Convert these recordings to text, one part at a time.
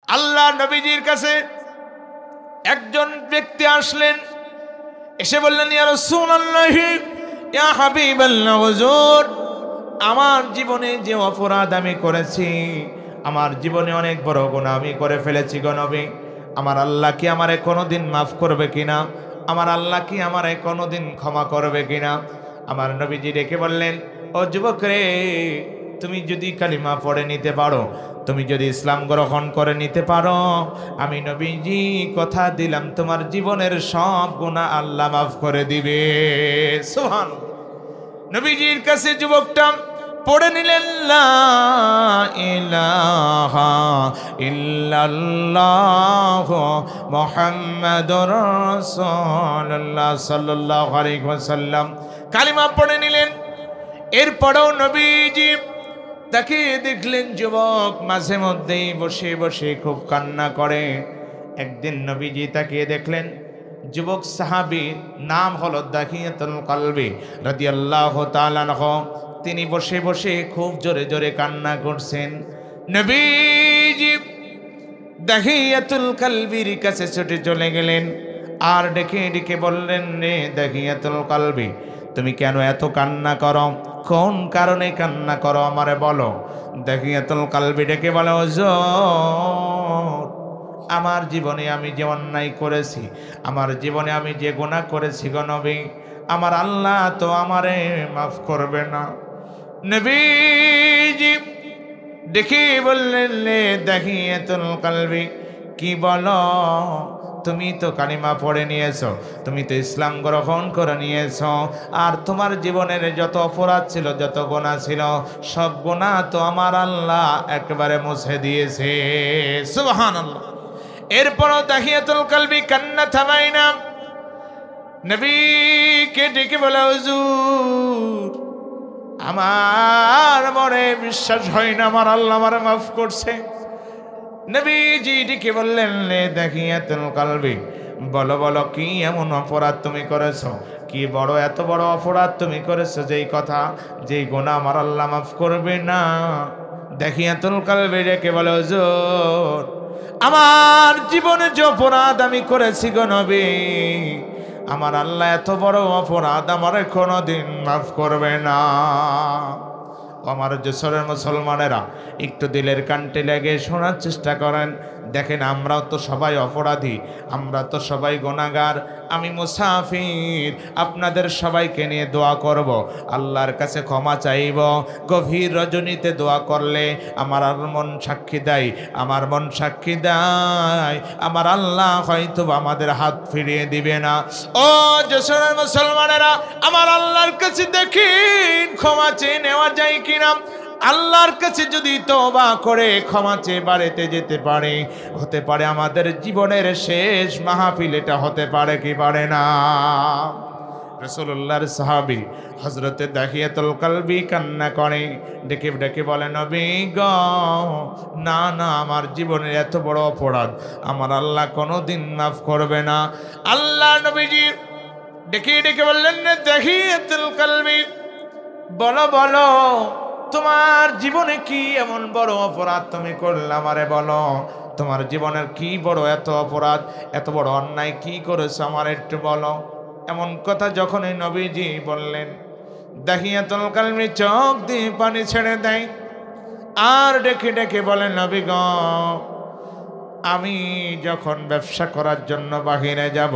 আল্লাহ নবীজির কাছে একজন ব্যক্তি আসলেন, এসে বললেন, ইয়া রাসূলুল্লাহ, ইয়া হাবিবাল্লাহ, হুজুর, আমার জীবনে যে অপরাধ আমি করেছি, আমার জীবনে অনেক বড় গুনাহ আমি করে ফেলেছি গো নবী। আমার আল্লাহ কি আমারে কোনোদিন মাফ করবে কিনা? আমার আল্লাহ কি আমারে কোনোদিন ক্ষমা করবে কিনা? আমার নবীজি ডেকে বললেন, ও যুবক রে, তুমি যদি কালিমা পড়ে নিতে পারো, তুমি যদি ইসলাম গ্রহণ করে নিতে পারো, আমি নবীজি কথা দিলাম তোমার জীবনের সব গুনাহ আল্লাহ মাফ করে দিবে। সুবহানাল্লাহ। নবীজির কাছে যুবকটা পড়ে নিলেন, লা ইলাহা ইল্লাল্লাহ মুহাম্মাদুর রাসূলুল্লাহ সাল্লাল্লাহু আলাইহি ওয়াসাল্লাম কালিমা পড়ে নিলেন। এরপরেও নবীজি তাকে দেখলেন যুবক মাঝে মধ্যেই বসে বসে খুব কান্না করে। একদিন নবীজি তাকে দেখলেন, যুবক সাহাবী, নাম হলো দাহিয়াতুল কলবি রাদিয়াল্লাহু তাআলা আনহু, তিনি বসে বসে খুব জোরে জোরে কান্না করছেন। নবীজি দাহিয়াতুল কলবির কাছে ছুটে চলে গেলেন আর ডেকে ডেকে বললেন, রে দাহিয়াতুল কলবি, তুমি কেন এত কান্না করো? কোন কারণে কান্না করো আমারে বলো। দাহিয়াতুল কলবি ডেকে বলে, হুজুর, আমার জীবনে আমি যে অন্যায় করেছি, আমার জীবনে আমি যে গুনাহ করেছি গো নবী, আমার আল্লাহ তো আমারে মাফ করবে না। নবীজি দেখি বললেন, লে দাহিয়াতুল কলবি, কি বলো? তুমি তো কালিমা পড়ে নিয়েছো, তুমি তো ইসলাম গ্রহণ করে নিয়েছো, আর তোমার জীবনের যত অপরাধ ছিল, যত গুনাহ ছিল, সব গুনাহ তো আমার আল্লাহ একেবারে মুছে দিয়েছে। সুবহানাল্লাহ। এরপরও দাহিয়াতুল কলবি কান্না থামায় না। নবীকে ডেকে বলে, হুজুর, আমার মনে বিশ্বাস হয় না আমার আল্লাহ আমারে মাফ করছে। নবীজি ডেকে বললেন, লে দাহিয়াতুল কলবি, বলো বলো, কি এমন অপরাধ তুমি করেছো? কি বড় এত বড় অপরাধ তুমি করেছো যেই কথা, যেই গুনাহ আমার আল্লাহ মাফ করবে না? দাহিয়াতুল কলবি ডেকে বলে, হুজুর, আমার জীবনে যে অপরাধ আমি করেছি গো নবী, আমার আল্লাহ এত বড় অপরাধ আমার কোনোদিন মাফ করবে না। আমার জোসরের মুসলমানেরা, একটু দিলের কানটে লেগে শোনার চেষ্টা করেন। দেখেন, আমরাও তো সবাই অপরাধী, আমরা তো সবাই গুনাহগার। আমি মুসাফির, আপনাদের সবাইকে নিয়ে দোয়া করব, আল্লাহর কাছে ক্ষমা চাইব। গভীর রজনীতে দোয়া করলে আমার মন সাক্ষী দেয়, আমার মন সাক্ষী দেয়, আমার আল্লাহ হয়তো আমাদের হাত ফিরিয়ে দিবে না। ও জোসরের মুসলমানেরা, আমার আল্লাহর কাছে দেখেন ক্ষমা চেয়ে নেওয়া যায় কিনা। আল্লাহর কাছে যদি তওবা করে ক্ষমা চেয়ে বাড়িতে যেতে পারে, হতে পারে আমাদের জীবনের শেষ মাহফিল এটা হতে পারে কি পারে না। রাসূলুল্লাহর সাহাবী হযরতে দাহিয়াতুল কলবি কান্না করে, ডেকে ডেকে বলে, নবী গো, না না, আমার জীবনের এত বড় অপরাধ আমার আল্লাহ কোনোদিন মাফ করবে না। আল্লাহ নবীজি ডেকে ডেকে বললেন, দাহিয়াতুল কলবি, বলো বলো, তোমার জীবনে কি এমন বড় অপরাধ তুমি করলে আমারে বলো। তোমার জীবনের কি বড় এত অপরাধ, এত বড় অন্যায় কি করেছো আমার একটু বলো। এমন কথা যখনই নবীজি বললেন, দাহিয়াতুল কলবি চোখ দিয়ে পানি ছেড়ে দেয় আর ডেকে ডেকে বলেন, নবী গো, আমি যখন ব্যবসা করার জন্য বাহিরে যাব,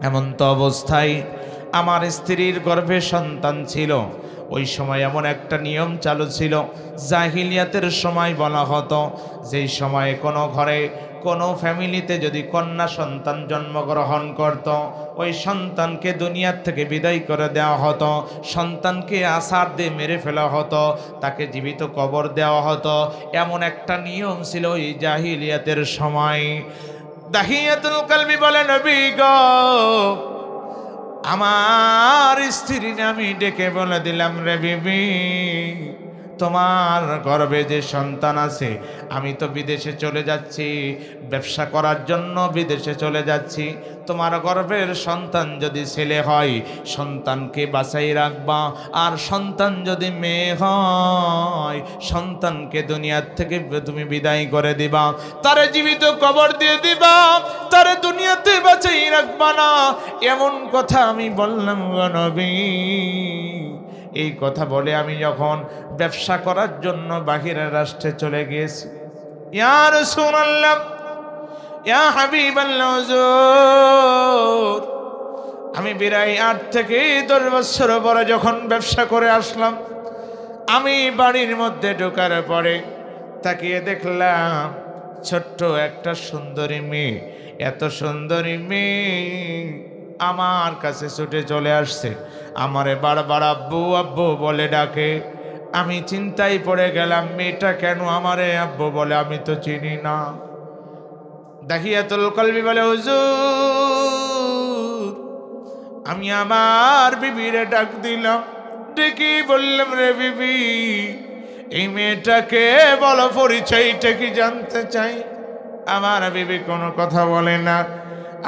এমন তো অবস্থায় আমার স্ত্রীর গর্ভে সন্তান ছিল। ওই সময় এমন একটা নিয়ম চালু ছিল, জাহিলিয়াতের সময় বলা হতো, যেই সময়ে কোনো ঘরে কোনো ফ্যামিলিতে যদি কন্যা সন্তান জন্মগ্রহণ করত, ওই সন্তানকে দুনিয়ার থেকে বিদায় করে দেওয়া হতো, সন্তানকে আছাড় দিয়ে মেরে ফেলা হতো, তাকে জীবিত কবর দেওয়া হতো। এমন একটা নিয়ম ছিল ওই জাহিলিয়াতের সময়। দাহিয়াতুল কলবি বলে, নবী গো, আমার স্ত্রী আমি ডেকে বলে দিলাম, রে বিবি, তোমার গর্ভে যে সন্তান আছে, আমি তো বিদেশে চলে যাচ্ছি, ব্যবসা করার জন্য বিদেশে চলে যাচ্ছি। তোমার গর্ভের সন্তান যদি ছেলে হয়, সন্তানকে বাঁচাই রাখবা, আর সন্তান যদি মেয়ে হয়, সন্তানকে দুনিয়ার থেকে তুমি বিদায় করে দিবা, তারে জীবিত কবর দিয়ে দিবা, তারে দুনিয়াতে বাঁচাই রাখবা না। এমন কথা আমি বললাম গো নবী। এই কথা বলে আমি যখন ব্যবসা করার জন্য বাহিরের রাষ্ট্রে চলে গিয়েছি, ইয়া রাসূলুল্লাহ, ইয়া হাবিবাল্লাহ হুজুর, আমি বিরাই 8 থেকে 10 বছর পরে যখন ব্যবসা করে আসলাম, আমি বাড়ির মধ্যে ঢোকার পরে তাকিয়ে দেখলাম ছোট্ট একটা সুন্দরী মেয়ে, এত সুন্দরী মেয়ে আমার কাছে ছুটে চলে আসছে, আমারে বারবার আব্বু আব্বু বলে ডাকে। আমি চিন্তায় পড়ে গেলাম, মেয়েটা কেন আমারে আব্বু বলে, আমি তো চিনি না। দাহিয়াতুল কলবি বলে, হুজুর, আমি আমার বিবিরে ডাক দিলাম, ডেকে বললাম, রে বিবি, এই মেয়েটাকে বলো, পরিচয়টা কি জানতে চাই। আমার বিবি কোনো কথা বলে না।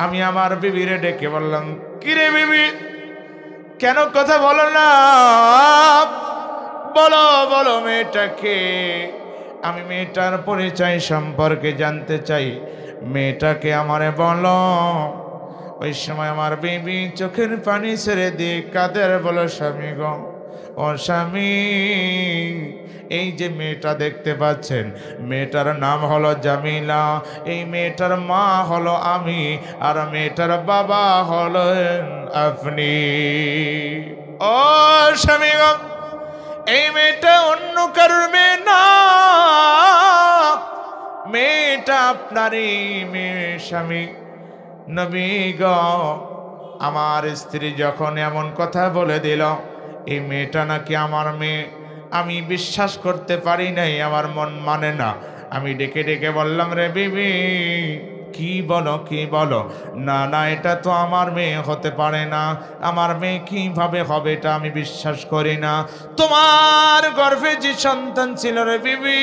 আমি আমার বিবিরে ডেকে বললাম, কিরে বিবি, কেন কথা বলো না, বলো বলো মেয়েটাকে, আমি মেয়েটার পরিচয় সম্পর্কে জানতে চাই, মেয়েটাকে আমারে বলো। ওই সময় আমার বিবি চোখের পানি ছেড়ে দিয়ে কাদের, বলো, স্বামী গো, ও স্বামী, এই যে মেয়েটা দেখতে পাচ্ছেন, মেয়েটার নাম হলো জামিলা, এই মেয়েটার মা হলো আমি, আর মেয়েটার বাবা হলেন আপনি। ও স্বামী গো, এই মেয়েটা অন্য কারোর মেয়ে না, মেয়েটা আপনারই মেয়ে। স্বামী, নবী গো, আমার স্ত্রী যখন এমন কথা বলে দিল, এই মেয়েটা নাকি আমার মেয়ে, আমি বিশ্বাস করতে পারি নাই, আমার মন মানে না। আমি ডেকে ডেকে বললাম, রে বিবি, কি বলো কি বলো, না না, এটা তো আমার মেয়ে হতে পারে না, আমার মেয়ে কিভাবে হবে, এটা আমি বিশ্বাস করি না। তোমার গর্ভে যে সন্তান ছিল রে বিবি,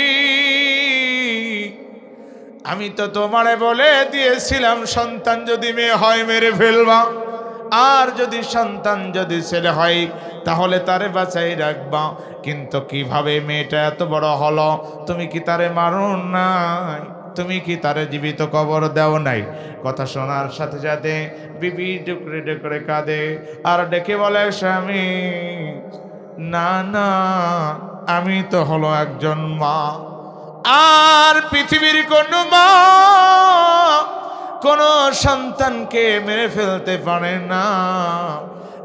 আমি তো তোমারে বলে দিয়েছিলাম, সন্তান যদি মেয়ে হয় মেরে ফেলবা, আর যদি সন্তান যদি ছেলে হয় তাহলে তারে বাঁচাই রাখবা। কিন্তু কিভাবে মেয়েটা এত বড় হলো, তুমি কি তারে মারো নাই, তুমি কি তারে জীবিত কবর দেও নাই? কথা শোনার সাথে সাথে বিবি ডুকরে ডুকরে কাঁদে আর ডেকে বলে, স্বামী, না না, আমি তো হলো একজন মা, আর পৃথিবীর কোন মা কোন সন্তানকে মেরে ফেলতে পারে না,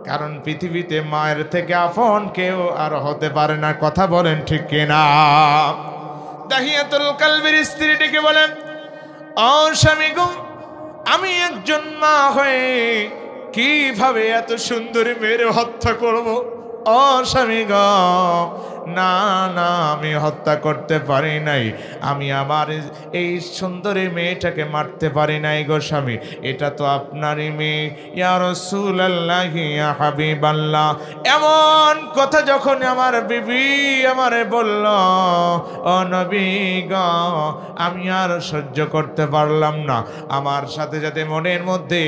কারণ পৃথিবীতে মায়ের থেকে আপন কেউ আর হতে পারে না। কথা বলেন ঠিক কিনা? দাহিয়াতুল কলবির স্ত্রী ডেকে বলেন, ও স্বামী গো, আমি একজন মা হয়ে কিভাবে এত সুন্দরী মেয়ের হত্যা করব? ও স্বামী গো, না না, আমি হত্যা করতে পারি নাই, আমি আমার এই সুন্দরী মেয়েটাকে মারতে পারি নাই গো স্বামী, এটা তো আপনারই মেয়ে। ইয়া রাসূলুল্লাহ, ইয়া হাবিবাল্লাহ। এমন কথা যখন আমার বিবি আমারে বলল, ও নবী গো, আমি আর সহ্য করতে পারলাম না, আমার সাথে সাথে মনের মধ্যে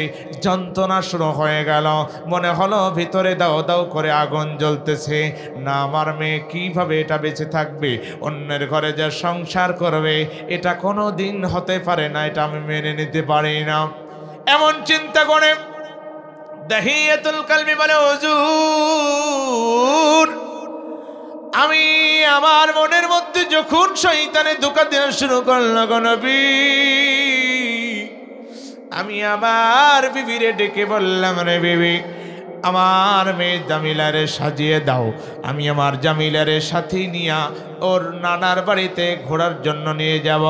যন্ত্রণা শুরু হয়ে গেল, মনে হলো ভিতরে দাও দাও করে আগুন জ্বলতেছে। না, আমার মেয়ে কিভাবে এটা বেঁচে থাকবে, অন্যের ঘরে যা সংসার করবে, এটা কোনো দিন হতে পারে না, এটা আমি মেনে নিতে পারি না। এমন চিন্তা করে দাহিয়াতুল কলবি বলে, হুজুর, আমি আমার মনের মধ্যে যখন শয়তানে ধোঁকা দেওয়া শুরু করল গো নবী, আমি আমার বিবিরে ডেকে বললাম, রে বিবি, আমার মেয়ে জামিলারে সাজিয়ে দাও, আমি আমার জামিলারে সাথে নিয়ে ওর নানার বাড়িতে ঘোরার জন্য নিয়ে যাব,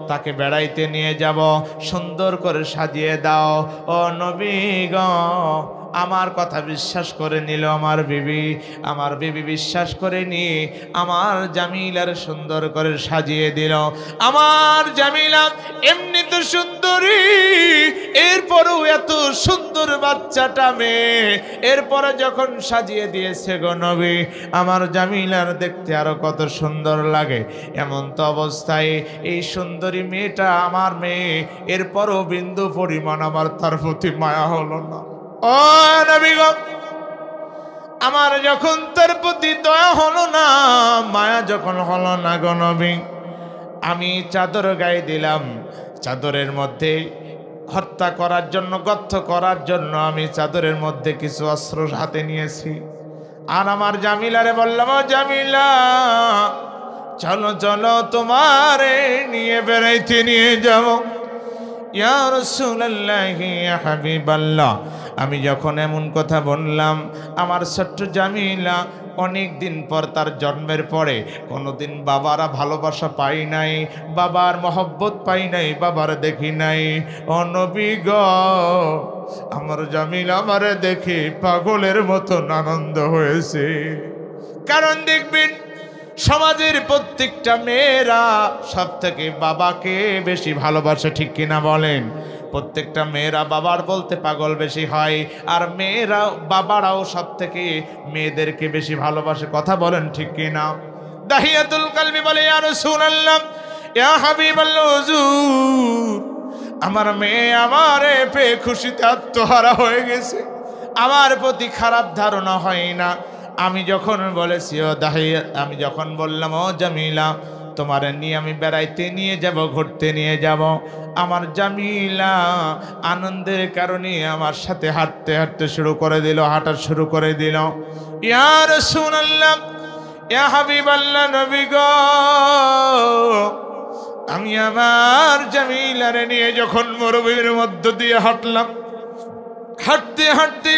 তাকে বেড়াইতে নিয়ে যাব, সুন্দর করে সাজিয়ে দাও। ও নবী গো, আমার কথা বিশ্বাস করে নিল আমার বিবি বিশ্বাস করে নিয়ে আমার জামিলার সুন্দর করে সাজিয়ে দিল। আমার জামিলা এমনি তো সুন্দরী, এরপরও এত সুন্দর বাচ্চাটা মেয়ে, এরপরে যখন সাজিয়ে দিয়েছে গো নবী, আমার জামিলার দেখতে আরো কত সুন্দর লাগে। এমন তো অবস্থায় এই সুন্দরী মেয়েটা আমার মেয়ে, এরপরও বিন্দু পরিমাণ আমার তার প্রতি মায়া হলো না। ও নবী গো, আমার যখন তার প্রতি দয়া হলো না, মায়া যখন হলো না গো নবী, আমি চাদর গায়ে দিলাম। চাদরের মধ্যে হত্যা করার জন্য, গর্ত করার জন্য আমি চাদরের মধ্যে কিছু অস্ত্র হাতে নিয়েছি। আর আমার জামিলারে বললাম, ও জামিলা চলো চলো তোমারে নিয়ে বেড়াইতে নিয়ে যাব। ইয়া রাসূলুল্লাহ, ইয়া হাবিবাল্লাহ, আমি যখন এমন কথা বললাম, আমার ছোট্ট জামিলা অনেক দিন পর, তার জন্মের পরে কোনোদিন বাবারা ভালোবাসা পাই নাই, বাবার মহব্বত পাই নাই, বাবার দেখি নাই। ও নবী গো, আমার জামিলা আমারে দেখে পাগলের মতন আনন্দ হয়েছে। কারণ দেখবেন সমাজের প্রত্যেকটা মেয়েরা সব থেকে বাবাকে বেশি ভালোবাসে, ঠিক কিনা বলেন? প্রত্যেকটা মেয়েরা বাবার বলতে পাগল বেশি হয়, আর মেয়েরা বাবারাও সব থেকে মেয়েদেরকে বেশি ভালোবাসে। কথা বলেন ঠিক কিনা? দাহিয়াতুল কলবি বলে, ইয়া রাসূলুল্লাহ, ইয়া হাবিবাল্লাহ, হুজুর আমার মেয়ে আমারে পেয়ে খুশিতে আত্মহারা হয়ে গেছে, আমার প্রতি খারাপ ধারণা হয় না। আমি যখন বলেছি, ও দাহিয়া, আমি যখন বললাম, ও জামিলা তোমার নিয়ে আমি বেড়াইতে নিয়ে যাব, ঘুরতে নিয়ে যাব, আমার জামিলা আনন্দের কারণে আমার সাথে হাঁটতে হাঁটতে শুরু করে দিল, হাঁটা শুরু করে দিল। ইয়া রাসূলুল্লাহ, ইয়া হাবিবাল্লাহ, নবী গো, আমি আমার জামিলারে নিয়ে যখন মরুভূমির মধ্য দিয়ে হাঁটলাম, হাঁটতে হাঁটতে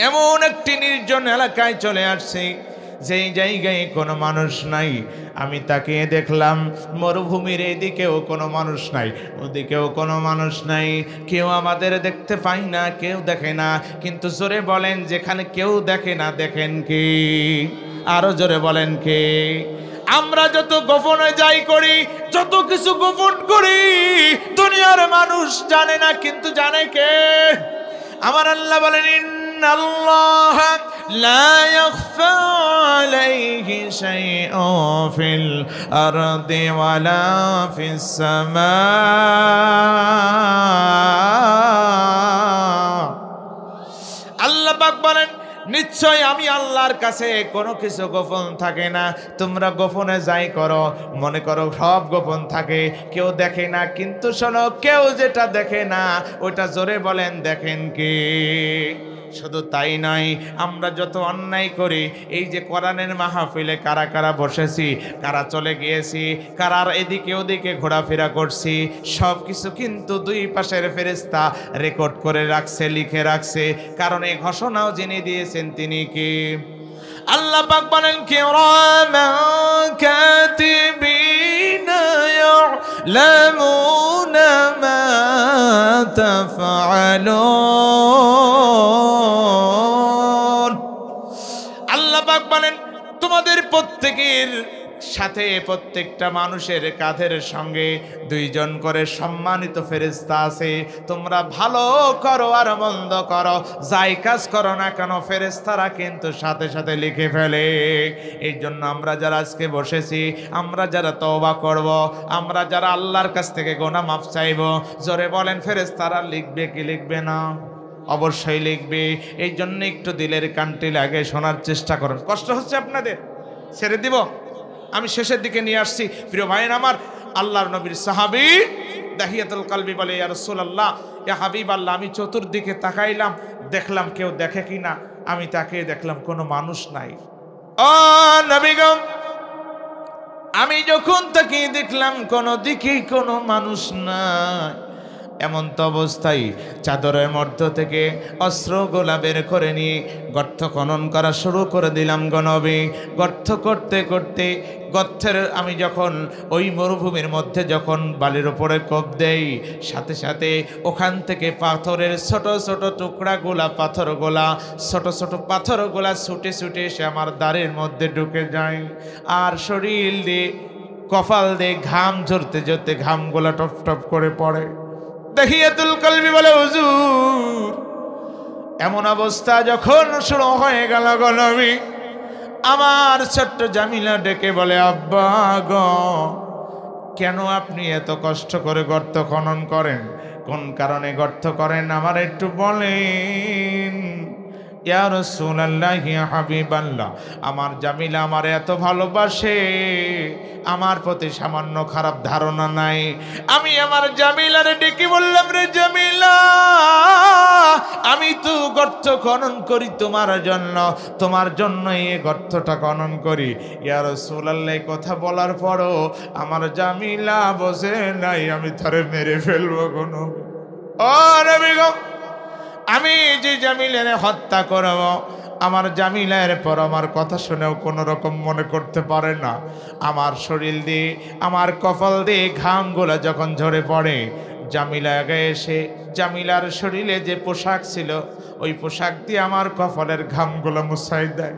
এমন একটি নির্জন এলাকায় চলে আসছি, যেই জায়গায় কোনো মানুষ নাই। আমি তাকিয়ে দেখলাম মরুভূমির এদিকেও কোনো মানুষ নাই, ওদিকেও কোনো মানুষ নাই, কেউ আমাদের দেখতে পাই না, কেউ দেখে না। কিন্তু জোরে বলেন, যেখানে কেউ দেখে না, দেখেন কি? আরো জোরে বলেন কে? আমরা যত গোপনে যাই করি, যত কিছু গোপন করি, দুনিয়ার মানুষ জানে না, কিন্তু জানে কে? আমার আল্লাহ বলেন, ইন্নাল্লাহ লা ইয়াখফা আলাইহি শাইউন ফিল আরদি ওয়ালা ফিস সামা। আল্লাহ পাক বলেন, নিশ্চয় আমি আল্লাহর কাছে কোনো কিছু গোপন থাকে না। তোমরা গোপনে যাই করো, মনে করো সব গোপন থাকে, কেউ দেখে না, কিন্তু শোনো, কেউ যেটা দেখে না ওটা জোরে বলেন দেখেন কি? শুধু তাই নয়, আমরা যত অন্যায় করি, এই যে কোরআনের মাহফিলে কারা কারা বসেছি, কারা চলে গিয়েছি, কারার এদিকে ওদিকে ঘোরাফেরা করছি, সব কিছু কিন্তু দুই পাশের ফেরেশতা রেকর্ড করে রাখছে, লিখে রাখছে। কারণ এই ঘোষণাও যিনি দিয়েছেন তিনি কি? আল্লাহ পাক বলেন, কিরামান কাতিবিনা ইয়ালামুনা মা তাফআলুন। আল্লাহ পাক বলেন, তোমাদের প্রত্যেকের সাথে, প্রত্যেকটা মানুষের কাঁধের সঙ্গে দুইজন করে সম্মানিত ফেরেশতা আছে। তোমরা ভালো করো আর মন্দ করো, যাই কাজ করো না কেন, ফেরেশতারা কিন্তু সাথে সাথে লিখে ফেলে। এই জন্য আমরা যারা আজকে বসেছি, আমরা যারা তওবা করব, আমরা যারা আল্লাহর কাছ থেকে গুনাহ মাফ চাইব, জোরে বলেন ফেরেশতারা লিখবে কি লিখবে না? অবশ্যই লিখবে। এই জন্য একটু দিলের কানটি লাগে শোনার চেষ্টা করুন। কষ্ট হচ্ছে আপনাদের? ছেড়ে দিব, আমি শেষের দিকে নিয়ে আসছি। প্রিয় ভাইয়ের আমার, আল্লাহর নবীর সাহাবী দাহিয়াতুল কলবি বলে, ইয়া রাসূলুল্লাহ, ইয়া হাবিবাল্লাহ, আমি চতুর্দিকে তাকাইলাম, দেখলাম কেউ দেখে কিনা। আমি তাকিয়ে দেখলাম কোনো মানুষ নাই। ও নবী গো, আমি যখন তাকিয়ে দেখলাম কোনো দিকেই কোনো মানুষ নাই, এমন তো অবস্থায় চাদরের মধ্য থেকে অস্ত্রগুলা বের করে নিয়ে গর্ত খনন করা শুরু করে দিলাম গো নবী। গর্ত করতে করতে গর্তের আমি যখন ওই মরুভূমির মধ্যে যখন বালির উপরে কোপ দেই, সাথে সাথে ওখান থেকে পাথরের ছোট ছোট টুকরাগুলা পাথরগুলা ছোট ছোট পাথরগুলা ছুটে ছুটে এসে আমার দাঁড়ের মধ্যে ঢুকে যায়। আর শরীর দিয়ে কপাল দিয়ে ঘাম ঝরতে ঝরতে ঘামগুলা টপ টপ করে পড়ে। দাহিয়াতুল কলবি বলে, হুজুর এমন অবস্থা যখন শুরু হয়ে গেল গো নবী, আমার ছোট্ট জামিলা ডেকে বলে, আব্বা গো, কেন আপনি এত কষ্ট করে গর্ত খনন করেন? কোন কারণে গর্ত করেন আমার একটু বলেন। ইয়া রাসূলুল্লাহ, ইয়া হাবিবাল্লাহ, আমার জামিলা আমার এত ভালোবাসে, আমার প্রতি সামান্য খারাপ ধারণা নাই। আমি আমার জামিলারে ডেকে বললাম, রে জামিলা, আমি তো গর্ত খনন করি তোমার জন্য এই গর্তটা খনন করি। ইয়া রাসূলুল্লাহ, কথা বলার পরও আমার জামিলা বসে নাই, আমি তারে মেরে ফেলবো কোন। ও নবী গো, আমি যে জামিলারে হত্যা করব, আমার জামিলার পর আমার কথা শুনেও কোনো রকম মনে করতে পারে না। আমার শরীর দিয়ে আমার কপাল দিয়ে ঘামগুলো যখন ঝরে পড়ে, জামিলা আগে এসে জামিলার শরীরে যে পোশাক ছিল ওই পোশাক দিয়ে আমার কপালের ঘামগুলো মুছাই দেয়।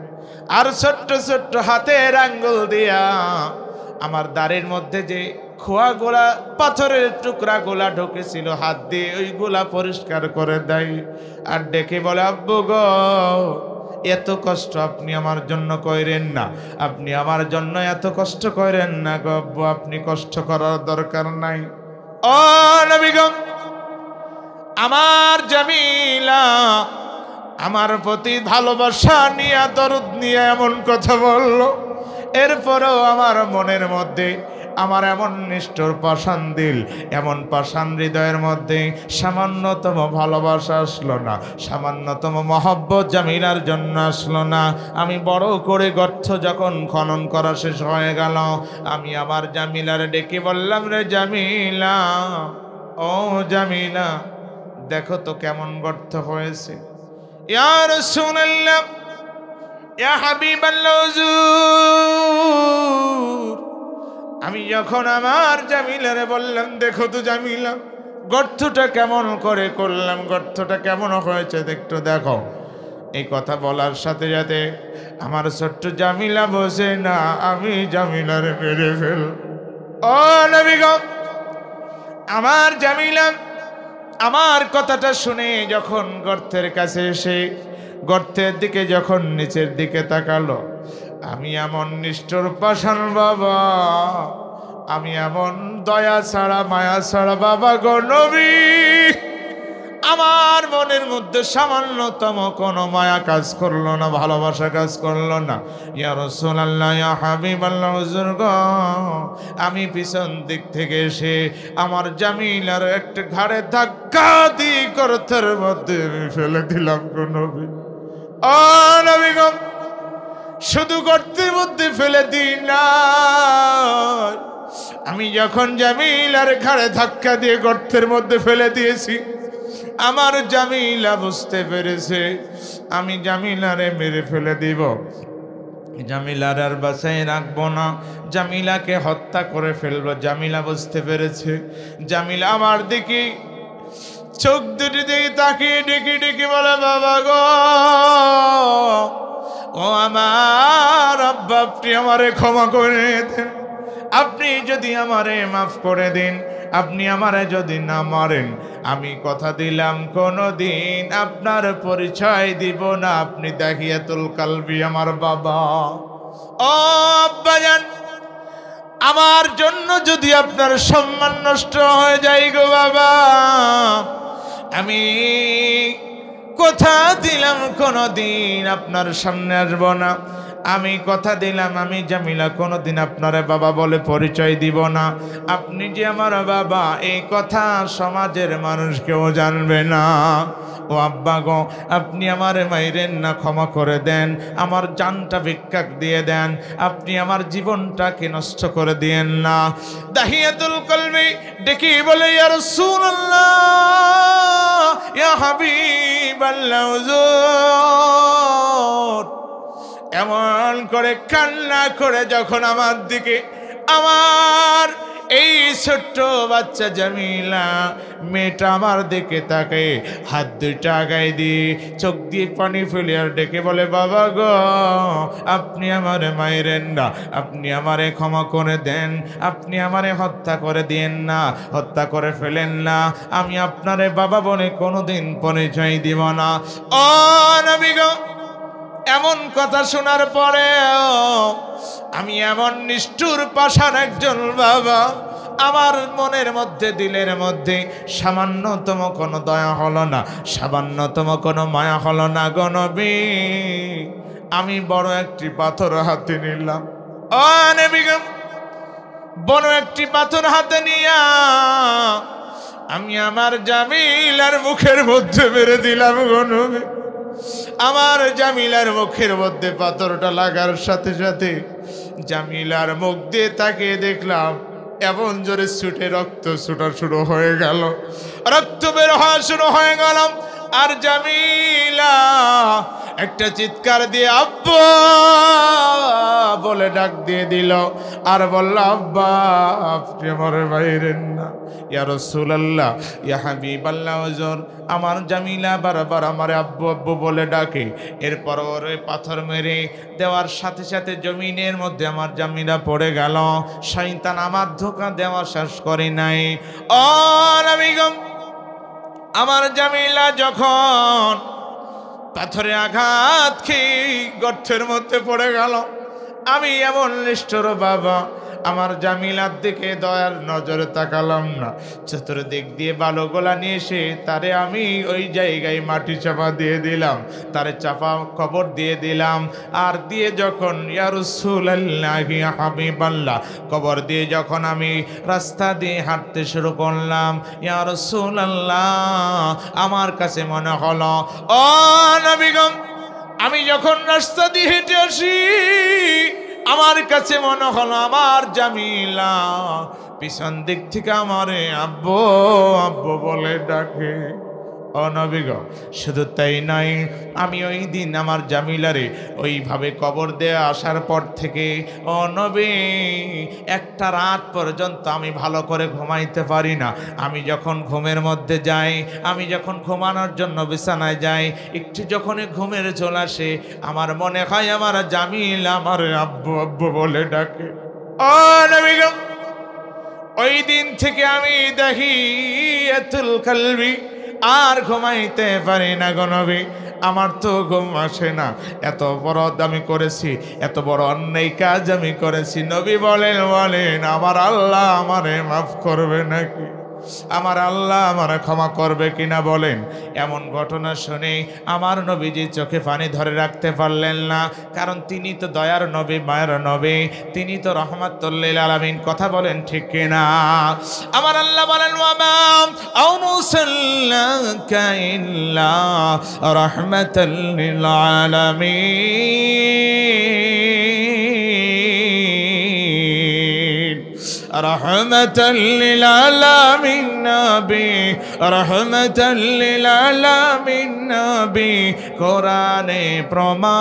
আর ছোট্ট ছোট্ট হাতের আঙ্গুল দিয়া আমার দাড়ির মধ্যে যে খোয়াগুলা পাথরের টুকরাগুলা ঢুকেছিল হাত দিয়ে ওইগুলা পরিষ্কার করে দেয়। আর ডেকে বলে, আব্বু গো, এত কষ্ট আপনি আমার জন্য করেন না, আপনি আমার জন্য এত কষ্ট করেন না গো আব্বু, আপনি কষ্ট করার দরকার নাই। ও নবী গো, আমার জামিলা আমার প্রতি ভালোবাসা নিয়ে দরদ নিয়ে এমন কথা বলল, এরপরেও আমার মনের মধ্যে আমার এমন নিষ্ঠুর পাষাণ দিল, এমন পাষাণ হৃদয়ের মধ্যে সামান্যতম ভালোবাসা আসলো না, সামান্যতম মহব্বত জামিলার জন্য আসলো না। আমি বড় করে গর্ত যখন খনন করা শেষ হয়ে গেল, আমি আমার জামিলার ডেকে বললাম, রে জামিলা, ও জামিলা, দেখো তো কেমন গর্ত হয়েছে। ইয়া রাসূলুল্লাহ, ইয়া হাবিবাল্লাহ, হুজুর, আমি যখন আমার জামিলারে বললাম, দেখো তো জামিলা, গর্তটা কেমন করে করলাম, গর্তটা কেমন হয়েছে একটু দেখো। এই কথা বলার সাথে সাথে আমার ছোট্ট জামিলা বসে না, আমি জামিলারে মেরে ফেল। ও নবী গো, আমার জামিলা আমার কথাটা শুনে যখন গর্তের কাছে এসে গর্তের দিকে যখন নিচের দিকে তাকালো, আমি এমন নিষ্ঠুর পাষাণ বাবা, আমি এমন দয়া ছাড়া মায়া ছাড়া বাবা গো নবী, আমার মনের মধ্যে সামান্যতম কোনো মায়া কাজ করলো না, ভালোবাসা কাজ করলো না। ইয়া রাসূলুল্লাহ, ইয়া হাবিবাল্লাহ, হুজুর গো, আমি পিছন দিক থেকে এসে আমার জামিলার একটা ঘাড়ে ধাক্কা দিয়ে গর্তের মধ্যে ফেলে দিলাম গো নবী। ও নবী গো, শুধু গর্তের মধ্যে ফেলে দিই না, আমি যখন জামিলার ঘাড়ে ধাক্কা দিয়ে গর্তের মধ্যে ফেলে দিয়েছি, আমার জামিলা বুঝতে পেরেছে আমি জামিলারে মেরে ফেলে দিব, জামিলার আর বাঁচাই রাখবো না, জামিলাকে হত্যা করে ফেলবো। জামিলা বুঝতে পেরেছে। জামিলা আমার দিকে চোখ দুটি দিকে তাকিয়ে ডেকে ডেকে বলে, বাবা গো, ও আমার আব্বা, আপনি আমারে ক্ষমা করে দেন, আপনি যদি আমারে মাফ করে দিন, আপনি আমারে যদি না মারেন, আমি কথা দিলাম কোনোদিন আপনার পরিচয় দিব না, আপনি দাহিয়াতুল কলবি আমার বাবা। ও আব্বাজান, আমার জন্য যদি আপনার সম্মান নষ্ট হয়ে যায় গো বাবা, আমি কথা দিলাম কোনোদিন আপনার সামনে আসবো না, আমি কথা দিলাম আমি জামিলা কোনোদিন আপনারে বাবা বলে পরিচয় দিব না। আপনি যে আমার বাবা এই কথা সমাজের মানুষ কেউ জানবে না। ও আব্বা গো, আপনি আমারে মাইরেন না, ক্ষমা করে দেন, আমার জানটা ভিক্ষা দিয়ে দেন, আপনি আমার জীবনটাকে নষ্ট করে দিয়েন না। দাহিয়াতুল কলবি ডেকে বলে, ইয়া রাসূলুল্লাহ, ইয়া হাবিবাল্লাহ, হুজুর। এমন করে কান্না করে যখন আমার দিকে, আমার এই ছোট্ট বাচ্চা জামিলা মেয়েটা আমার দিকে তাকে হাত দুইটা আগায় দিয়ে চোখ দিয়ে পানি ফেলে আর ডেকে বলে, বাবা গো, আপনি আমারে মাইরেন না, আপনি আমারে ক্ষমা করে দেন, আপনি আমারে হত্যা করে দিয়েন না, হত্যা করে ফেলেন না, আমি আপনারে বাবা বলে কোনোদিন পরিচয় দিব না। ও নবী গো, এমন কথা শোনার পরেও আমি এমন নিষ্ঠুর পাষাণ একজন বাবা, আমার মনের মধ্যে দিলের মধ্যে সামান্যতম কোনো দয়া হলো না, সামান্যতম কোনো মায়া হলো না গো নবী। আমি বড় একটি পাথর হাতে নিলাম। ও নবী গো, বড় একটি পাথর হাতে নিয়া আমি আমার জামিলার মুখের মধ্যে মেরে দিলাম গো নবী। আমার জামিলার মুখের মধ্যে পাথরটা লাগার সাথে সাথে জামিলার মুখ দিয়ে তাকিয়ে দেখলাম এমন জোরে ছুটে রক্ত ছুটা শুরু হয়ে গেল, রক্ত বের হওয়া শুরু হয়ে গেল। আর জামিলা একটা চিৎকার দিয়ে আব্বা বলে ডাক দিয়ে দিল আর বলল, আব্বা আপনি আমার বাইরেন না। ইয়া রাসূলুল্লাহ, ইয়া হাবিবাল্লাহ, হুজুর। আমার জামিলা বারবার আমার আব্বু আব্বু বলে ডাকে। এরপর ওরে পাথর মেরে দেওয়ার সাথে সাথে জমিনের মধ্যে আমার জামিলা পড়ে গেল। শয়তান আমার ধোঁকা দেওয়া শেষ করে নাই। ও নবী গো, আমার জামিলা যখন পাথরে আঘাত খেয়ে গর্তের মধ্যে পড়ে গেল, আমি এমন নিষ্ঠুর বাবা, আমার জামিলার দিকে দয়ার নজরে তাকালাম না। চতুর্দিক দিয়ে বালুগোলা নিয়ে এসে তারে আমি ওই জায়গায় মাটি চাপা দিয়ে দিলাম, তারে চাপা কবর দিয়ে দিলাম। আর দিয়ে যখন ইয়া রাসূলুল্লাহ, ইয়া হাবিবাল্লাহ কবর দিয়ে যখন আমি রাস্তা দিয়ে হাঁটতে শুরু করলাম, ইয়া রাসূলুল্লাহ, আমার কাছে মনে হলো, ও নবী গো, আমি যখন রাস্তা দিয়ে হেঁটে আসি আমার কাছে মনে হলো আমার জামিলা পিছন দিক থেকে আমারে আব্বু আব্বু বলে ডাকে। ও নবী গো, শুধু তাই নয়, আমি ওই দিন আমার জামিলারে ওইভাবে কবর দেয়া আসার পর থেকে, ও নবী, একটা রাত পর্যন্ত আমি ভালো করে ঘুমাইতে পারি না। আমি যখন ঘুমের মধ্যে যাই, আমি যখন ঘুমানোর জন্য বিছানায় যাই, একটু যখনই ঘুমের চলে আসে আমার মনে হয় আমার জামিলা আমার আব্বু আব্বু বলে ডাকে। ও নবী গো, ওই দিন থেকে আমি দাহিয়াতুল কলবি আর ঘুমাইতে পারি না গো নবী। আমার তো ঘুম আসে না। এত বড় আমি করেছি, এত বড় অন্যায় কাজ আমি করেছি। নবী বলেন আমার আল্লাহ আমারে মাফ করবে নাকি? আমার আল্লাহ আমারে ক্ষমা করবে কিনা বলেন? এমন ঘটনা শুনে আমার নবীজি চোখে পানি ধরে রাখতে পারলেন না, কারণ তিনি তো দয়ার নবী, মায়ের নবী, তিনি তো রহমাতুল লিল আলামিন। কথা বলেন ঠিক কিনা? আমার আল্লাহ বলেন, ওয়ামা আরসালনাকা ইল্লা রাহমাতাল লিল আলামিন, রহমাতাল লিল আলামিন নবী, রহমাতাল লিল আলামিন নবী। কোরআনে প্রমাণ,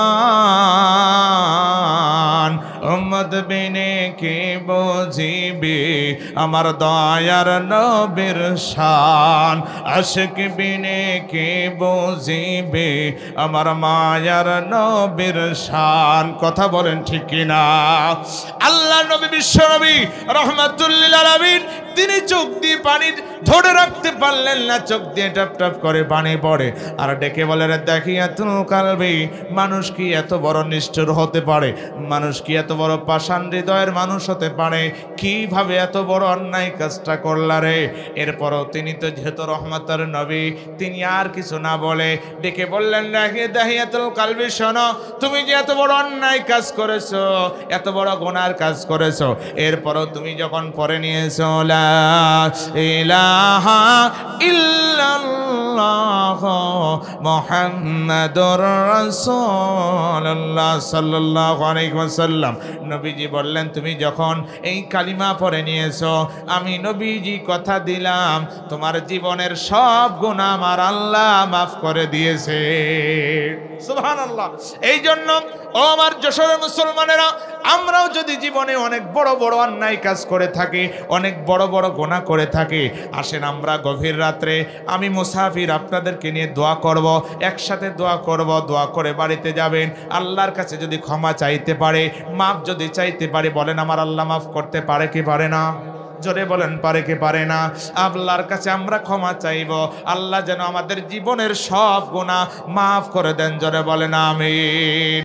উম্মত বিনে কে বুঝিবে আমার দয়ার নবীর শান, আশিক বিনে কে বুঝিবে আমার মায়ার নবীর শান। কথা বলেন ঠিক কিনা? আল্লাহ নবী, বিশ্ব নবী, রহমত রাহমাতুল লিল আলামিন তিনি চোখ দিয়ে পানি ধরে রাখতে পারলেন না, চোখ দিয়ে টপ টপ করে পানি পড়ে আর ডেকে বলে রে দাহিয়াতুল কালবি, মানুষ কি এত বড় নিষ্ঠুর হতে পারে, মানুষ কি এত বড় পাষাণ হৃদয়ের মানুষ হতে পারে, কিভাবে এত বড় অন্যায় কাজটা করলা রে। এরপরও তিনি তো যেহেতু রহমতের নবী, তিনি আর কিছু না বলে ডেকে বললেন দাহিয়াতুল কালবি, শোনো, তুমি যে এত বড় অন্যায় কাজ করেছো, এত বড় গুনার কাজ করেছো, এরপরও তুমি যখন পরে নিয়েছো লা ইলাহা ইল্লাল্লাহ মুহাম্মাদুর রাসূলুল্লাহ সাল্লাল্লাহু আলাইহি ওয়াসাল্লাম, নবীজি বললেন তুমি যখন এই কালিমা পড়ে নিয়েছো, আমি নবীজি কথা দিলাম তোমার জীবনের সব গুনাহ আমার আল্লাহ মাফ করে দিয়েছে। সুবহানাল্লাহ। এই জন্য ও আমার যশোরের মুসলমানেরা, আমরাও যদি জীবনে অনেক বড় বড় অন্যায় কাজ করে থাকি, অনেক বড় বড় গুনাহ করে থাকি, আসেন আমরা গভীর রাত্রে আমি মুসাফির আপনাদেরকে নিয়ে দোয়া করব, একসাথে দোয়া করব, দোয়া করে বাড়িতে যাবেন, আল্লাহর কাছে যদি ক্ষমা চাইতে পারে, মাফ যদি চাইতে পারে, বলেন আমার আল্লাহ মাফ করতে পারে কি পারে না? জোরে বলেন পারে কি পারে না? আল্লাহর কাছে আমরা ক্ষমা চাইব, আল্লাহ যেন আমাদের জীবনের সব গুনাহ মাফ করে দেন। জোরে বলেন আমিন।